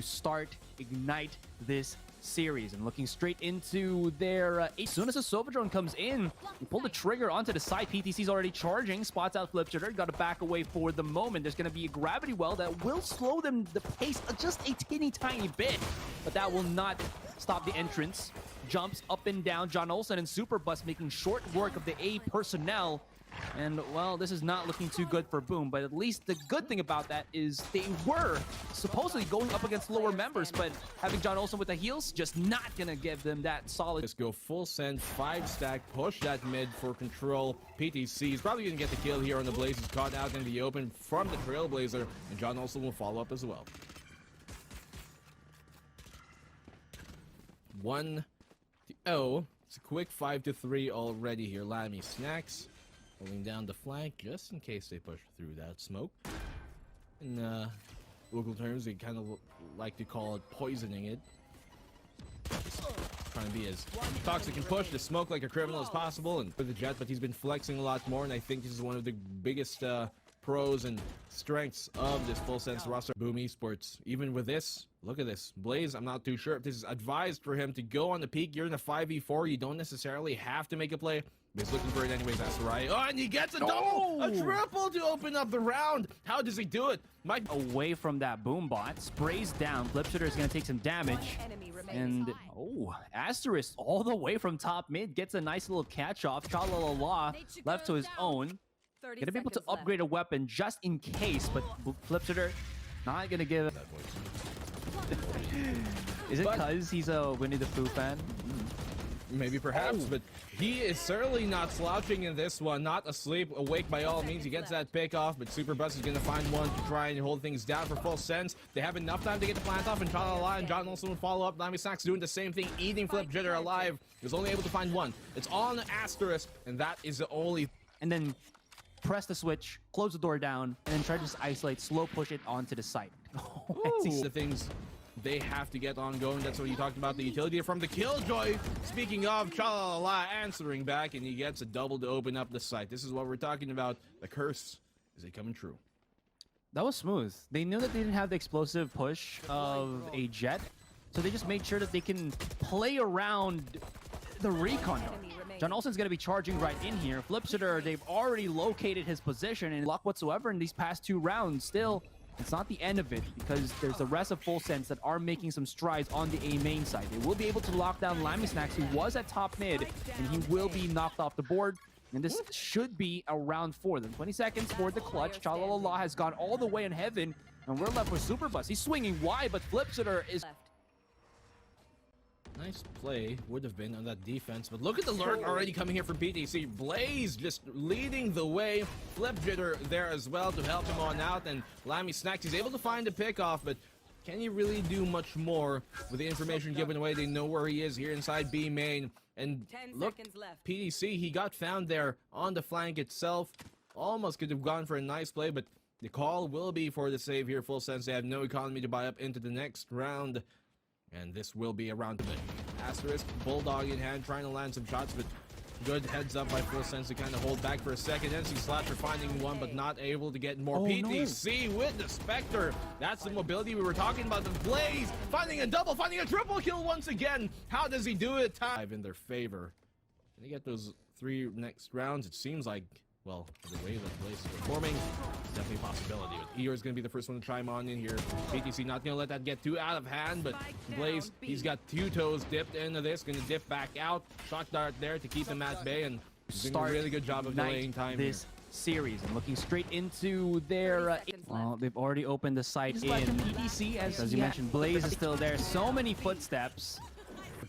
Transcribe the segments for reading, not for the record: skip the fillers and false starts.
start Ignite this series. And looking straight into their as soon as the Sova drone comes in, you pull the trigger onto the side. PTC's already charging, spots out Flipshitter, got to back away for the moment. There's going to be a gravity well that will slow them the pace just a teeny tiny bit, but that will not stop the entrance. Jumps up and down. John Olsen and Superbus making short work of the A personnel. And, well, this is not looking too good for Boom, but at least the good thing about that is they were supposedly going up against lower members, but having John Olsen with the heals, just not going to give them that solid. Let's go full send, 5-stack, push that mid for control. PTC is probably going to get the kill here on the Blaze. He's caught out in the open from the Trailblazer, and John Olsen will follow up as well. 1-0. It's a quick 5-3 already here. Lammy Snacks holding down the flank just in case they push through that smoke. In local terms, they kind of like to call it poisoning it. Just trying to be as toxic and push the smoke like a criminal as possible. And for the Jet, but he's been flexing a lot more, and I think this is one of the biggest pros and strengths of this full sense roster. Boom Esports. Even with this, look at this. Blaze, I'm not too sure if this is advised for him to go on the peak. You're in a 5v4. You don't necessarily have to make a play. He's looking for it anyways, Asarai. Oh, and he gets a double! A triple to open up the round! How does he do it? Mike away from that Boom bot, sprays down. Flipshitter is going to take some damage. And, Asterisk all the way from top mid gets a nice little catch-off. Chalalala left to his own. Gonna be able to upgrade a weapon just in case, but Flipshitter not gonna give. Is it because he's a Winnie the Pooh fan? Maybe, perhaps, but he is certainly not slouching in this one. Not asleep, awake by all means. He gets that pick off, but Superbus is going to find one to try and hold things down for full sense. They have enough time to get the plant off, and Chalala and John Olsen will follow up. Lammy Snacks doing the same thing, eating Flipshitter alive. He was only able to find one. It's on Asterisk, and that is the only. And then press the switch, close the door down, and then try to just isolate, slow push it onto the site. The things they have to get ongoing. That's what you talked about, the utility from the Killjoy. Speaking of, Chalala answering back, and he gets a double to open up the site. This is what we're talking about. The curse is it coming true. That was smooth. They knew that they didn't have the explosive push of a Jet, so they just made sure that they can play around the recon. John Olsen's going to be charging right in here. Flipshitter, they've already located his position, and luck whatsoever in these past 2 rounds. Still, it's not the end of it, because there's the rest of full sense that are making some strides on the A main side. They will be able to lock down Lammy Snacks, who was at top mid, and he will be knocked off the board. And this should be a round for them. 20 seconds for the clutch. Chalalala has gone all the way in heaven, and we're left with Superbus. He's swinging wide, but Flipshitter is... Nice play would have been on that defense, but look at the lurk already coming here from PTC. Blaze just leading the way. Flipshitter there as well to help him on out, and Lammy Snacks, he's able to find the pick off, but can he really do much more with the information given away? They know where he is here inside B main, and look, PTC, he got found there on the flank itself. Almost could have gone for a nice play, but the call will be for the save here. Full sense, they have no economy to buy up into the next round. And this will be a round of it. Asterisk, Bulldog in hand, trying to land some shots, but good heads up by full sense to kind of hold back for a second. NC Slasher finding one, but not able to get more. PTC with the Spectre. That's the mobility we were talking about. The Blaze finding a double, finding a triple kill once again. How does he do it? Time in their favor. Can they get those 3 next rounds? It seems like, well, the way that Blaze is performing, it's definitely a possibility. But Eeyore is going to be the first one to chime on in here. PTC not going to let that get too out of hand, but Blaze, he's got 2 toes dipped into this, going to dip back out. Shock dart there to keep him at bay, and he's doing a really good job of delaying time this series. And looking straight into their... well, they've already opened the site in PTC, as you mentioned. Blaze is still there. So many footsteps.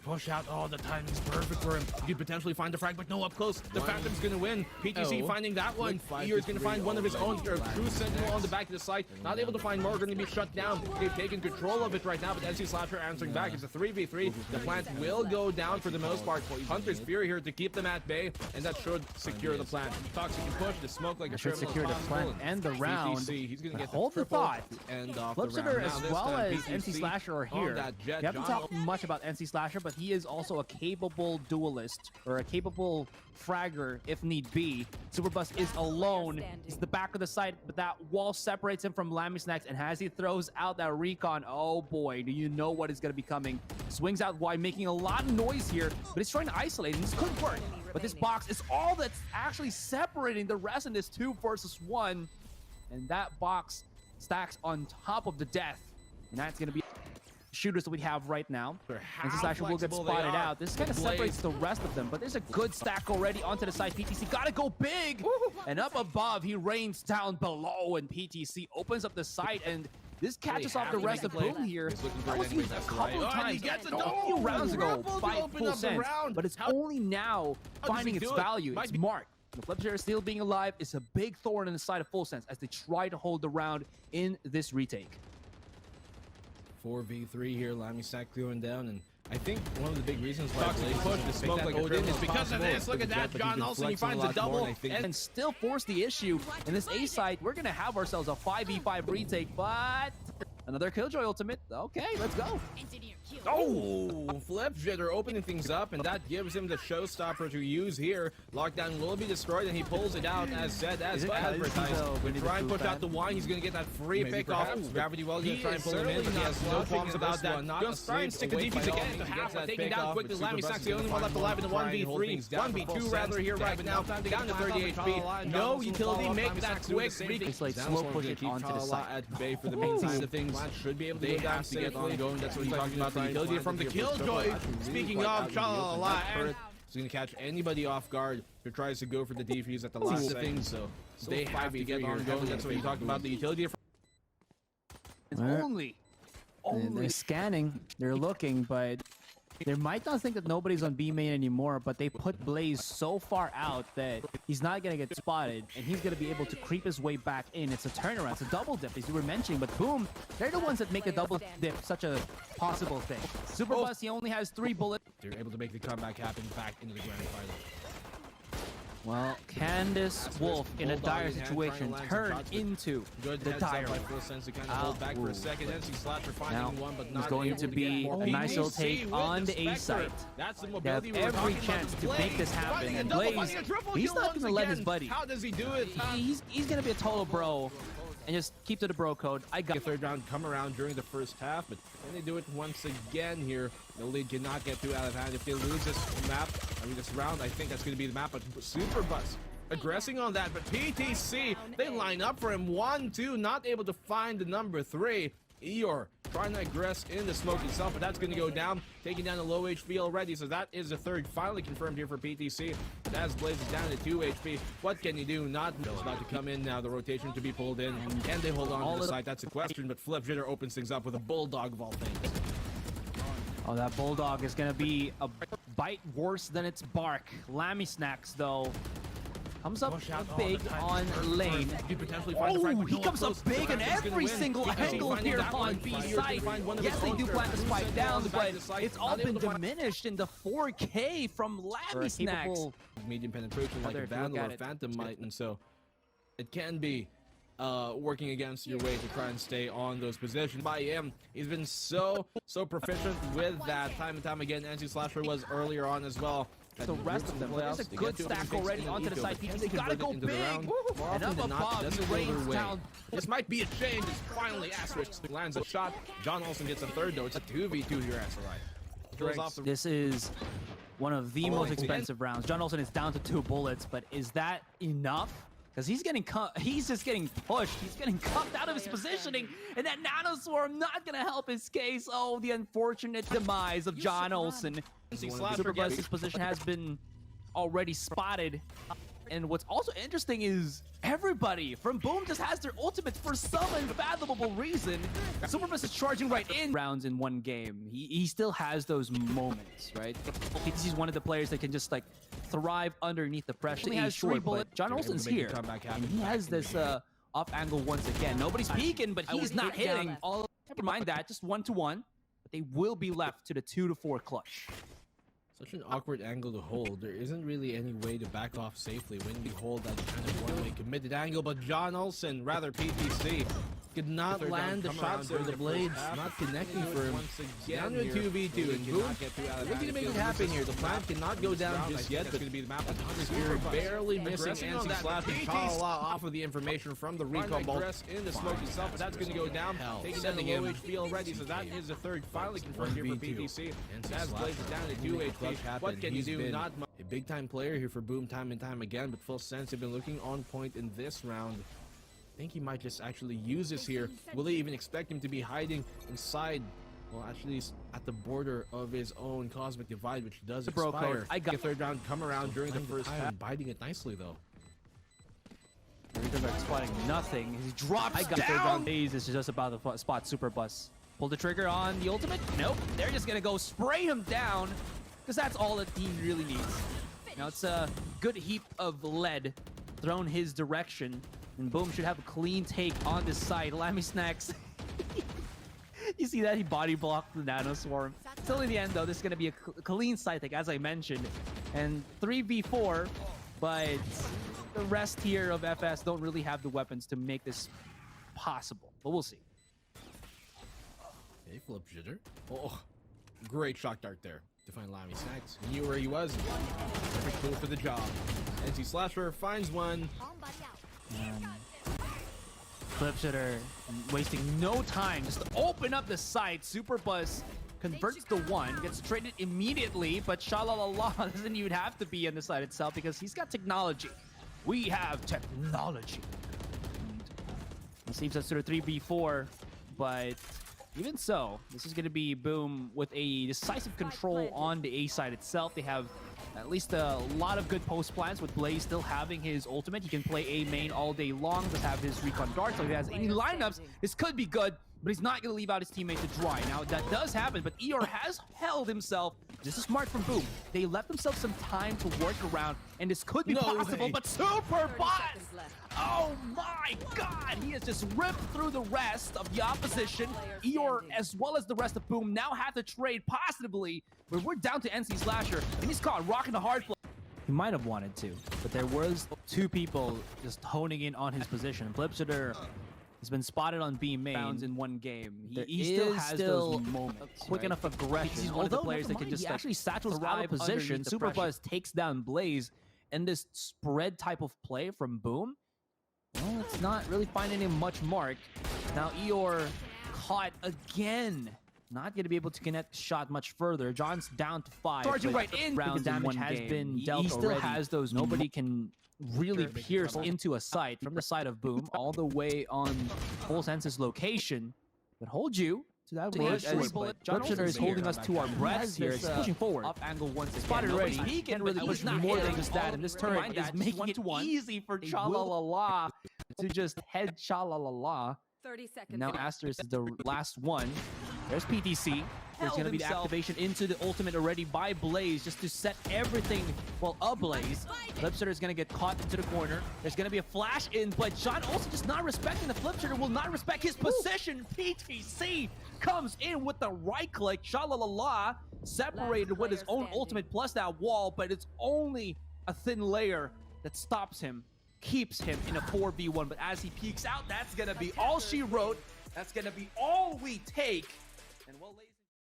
Push out. Oh, the timing's perfect for him. You could potentially find the frag, but no, up close. The Phantom's gonna win. PTC finding that one. Eeyore's gonna find one of his own. True Sentinel on the back of the site. Not able to find more. Gonna be shut down. They've taken control of it right now, but NC Slasher answering back. It's a 3v3. The plant will go down for the most part. Hunter's Fury here to keep them at bay, and that should secure the plant. Toxic can push the smoke like a should secure the plant and the round. He's gonna get hold the thought. And Flipshitter as well as NC Slasher are here. We haven't talked much about NC Slasher, but but he is also a capable duelist, or a capable fragger if need be. Superbus is alone. He's the back of the site, but that wall separates him from Lammy Snacks, and as he throws out that recon, oh boy, do you know what is going to be coming. Swings out wide, making a lot of noise here, but he's trying to isolate, and this could work. But this box is all that's actually separating the rest in this 2 versus 1, and that box stacks on top of the death, and that's going to be shooters that we have right now. And this actually will get spotted out. This kind of separates the rest of them, but there's a good stack already onto the side. PTC gotta go big, and up above he rains down below, and PTC opens up the site, and this catches off the rest of Boom here. That was used a couple of times a few rounds ago by Full Sense, but it's only now finding its value. It's Mark. The Flipshare still being alive is a big thorn in the side of Full Sense as they try to hold the round in this retake. 4v3 here, Lammy Snack clearing down, and I think one of the big reasons why Blaze push the smoke like Odin is because of this. Look at that, John Olsen, he finds a double and still force the issue in this A side. We're gonna have ourselves a 5v5 retake, but another Killjoy ultimate. Okay, let's go. Oh, Flip Jitter opening things up, and that gives him the showstopper to use here. Lockdown will be destroyed, and he pulls it out as said, as advertised. Try and push out the wine. He's going to get that free pick off. Gravity well going to try and pull him in, but he has no qualms about that. Just try and stick the defense again. Taking down quickly. Lammy Snack's the only one left alive in the 1v3. 1v2 rather here right now. Down to 30 HP. No utility. Make that quick. It's like slow push it onto the side. At bay for the main side of things. Should be able to go down to get ongoing. That's what he's talking about. The utility from the Killjoy. Speaking of, Chalala, he's going to catch anybody off guard who tries to go for the defuse at the last second. So they have to get ongoing. That's what he talked about. The utility. It's only. They're scanning. They're looking, but they might not think that nobody's on B main anymore, but they put Blaze so far out that he's not going to get spotted, and he's going to be able to creep his way back in. It's a turnaround. It's a double dip, as you were mentioning, but Boom, they're the ones that make a double dip such a possible thing. Superbus, he only has 3 bullets. They're able to make the comeback happen back into the grand final. Well, Candace Wolf in a dire situation turned into the dire Now, he's going to be a nice little take on the A site. They have every chance to make this happen. And Blaze, he's not going to let his buddy. How does he do it? He's going to be a total bro and just keep to the bro code. I got a third round come around during the first half, but then they do it once again here. The lead cannot get too out of hand. If they lose this map, this round, I think that's going to be the map. But Superbus aggressing on that, but PTC, they line up for him. 1-2, not able to find the number 3. Eeyore trying to aggress in the smoke itself, but that's going to go down, taking down the low HP already. So that is the third finally confirmed here for PTC. But as Blaze is down to 2 HP, what can you do? Not about to come in now. The rotation to be pulled in. Can they hold on to the side? That's a question. But Flip Jitter opens things up with a bulldog of all things. Oh, that bulldog is going to be a bite worse than its bark. Lammy Snacks, though, comes up big on lane. Oh, he comes up big in every single angle here on B site. Yes, they do plant the spike down, but it's all been diminished in the 4K from Lammy Snacks. Medium penetration like a Vandal or Phantom might, and so it can be working against your way to try and stay on those positions. By him, he's been so proficient with that time and time again. NC Slasher was earlier on as well. The rest of them, there's a good stack already onto the side. PTC gotta go big, and up above, he rains down. This might be a change. It's finally Asterisk lands a shot. John Olsen gets a third, though. It's a 2v2 here, Asterisk. This is one of the most expensive rounds. John Olsen is down to 2 bullets, but is that enough? Because he's just getting pushed. He's getting cuffed out of his positioning, and that Nano Swarm not going to help his case. Oh, the unfortunate demise of John Olsen. Superbus's position has been already spotted. And what's also interesting is everybody from Boom just has their ultimates for some unfathomable reason. Superbus is charging right in rounds in one game. He still has those moments, right? He's one of the players that can just like thrive underneath the pressure. He has 3 bullets. John Olsen's here, and he has this off angle once again. Nobody's peeking, but he's not hitting. Never mind that, just 1-1. But they will be left to the 2-4 clutch. Such an awkward angle to hold. There isn't really any way to back off safely when you hold that kind of one-way committed angle, but John Olsen, rather PTC, Could not Third land the down, come around shots there. during The the blades first half. not connecting for him. Once again Down to a here, 2v2 Boom and cannot Boom get through out of looking to that. make it Feels happen this here. is The the plant map. cannot go This down round, I just think yet, that's but gonna be the map. we're barely missing Aggressing on NC that Slash and BTs. Chala off of the information from the recall ball. Aggress in the smoke itself, but that's going to go down. Hell, Taking down the sending low him. HP already, so that is the third finally confirmed here for 1v2. PTC. NC As Slash Blaze is down to 2 making HP. clutch happen. What can you He's do? been Not much. a big time player here for Boom time and time again, but full sense have been looking on point in this round. I think he might just actually use this here. Will they even expect him to be hiding inside? Well, actually, he's at the border of his own cosmic divide, which does Bro expire. code. I got the third round come around during the first half, biting it nicely though. They're spotting nothing. He drops I got down. third round. This is just about to spot Super Bus. Pull the trigger on the ultimate. Nope. They're just gonna go spray him down because that's all the team really needs. Now it's a good heap of lead thrown his direction, and Boom should have a clean take on this side. Lammy Snacks. You see that? He body blocked the Nano Swarm. Still in the end, though, this is going to be a clean side take, as I mentioned. And 3v4, but the rest here of FS don't really have the weapons to make this possible. But we'll see. Okay, flip jitter. Oh, great shock dart there to find Lammy Snacks. He knew where he was. Perfect tool for the job. NC Slasher finds one. Clipshitter wasting no time just to open up the site. Super Buzz converts the one, gets traded immediately, but Shalalala doesn't even have to be on the side itself because he's got technology. We have technology. It seems that's sort of 3v4, but even so, this is going to be Boom with a decisive control on the A side itself. They have at least a lot of good post plans with Blaze still having his ultimate. He can play A main all day long, just have his recon dart. So if he has any lineups, this could be good, but he's not going to leave out his teammate to dry. Now, that does happen, but Eeyore has held himself. This is smart from Boom. They left themselves some time to work around, and this could be possible, way. but Super Buzz! Oh my god! He has just ripped through the rest of the opposition. Eeyore, as well as the rest of Boom, now have to trade positively, but we're down to NC Slasher, and he's caught rocking the hard play. He might have wanted to, but there was two people just honing in on his position. Flipsitter has been spotted on B main in one game. He still has those moments, quick enough aggression. He's one of the players that can just actually satchels out of position. Super Buzz takes down Blaze, and this spread type of play from Boom, well, it's not really finding him much mark. Now Eeyore caught again. Not going to be able to connect shot much further. John's down to 5. Charging right in. Round damage has been dealt. He still has those. Nobody can really pierce into a site from the side of Boom all the way on Full Sense's location. But hold you to that word. John Olsen is holding us to our breaths here. He's pushing forward. Up angle once spotted already. He can really push more than just that. And this turret is making it easy for Chalalala to just head Chalalala. 30 seconds. Now Asterisk is the last one. There's PTC. There's going to be the activation into the ultimate already by Blaze just to set everything, well, ablaze. Flipsitter is going to get caught into the corner. There's going to be a flash in, but John also just not respecting the Flipsitter, will not respect his position. PTC comes in with the right click. Shalalala separated with his own ultimate plus that wall, but it's only a thin layer that stops him, keeps him in a 4v1. But as he peeks out, that's going to be all she wrote. That's going to be all we take. And we'll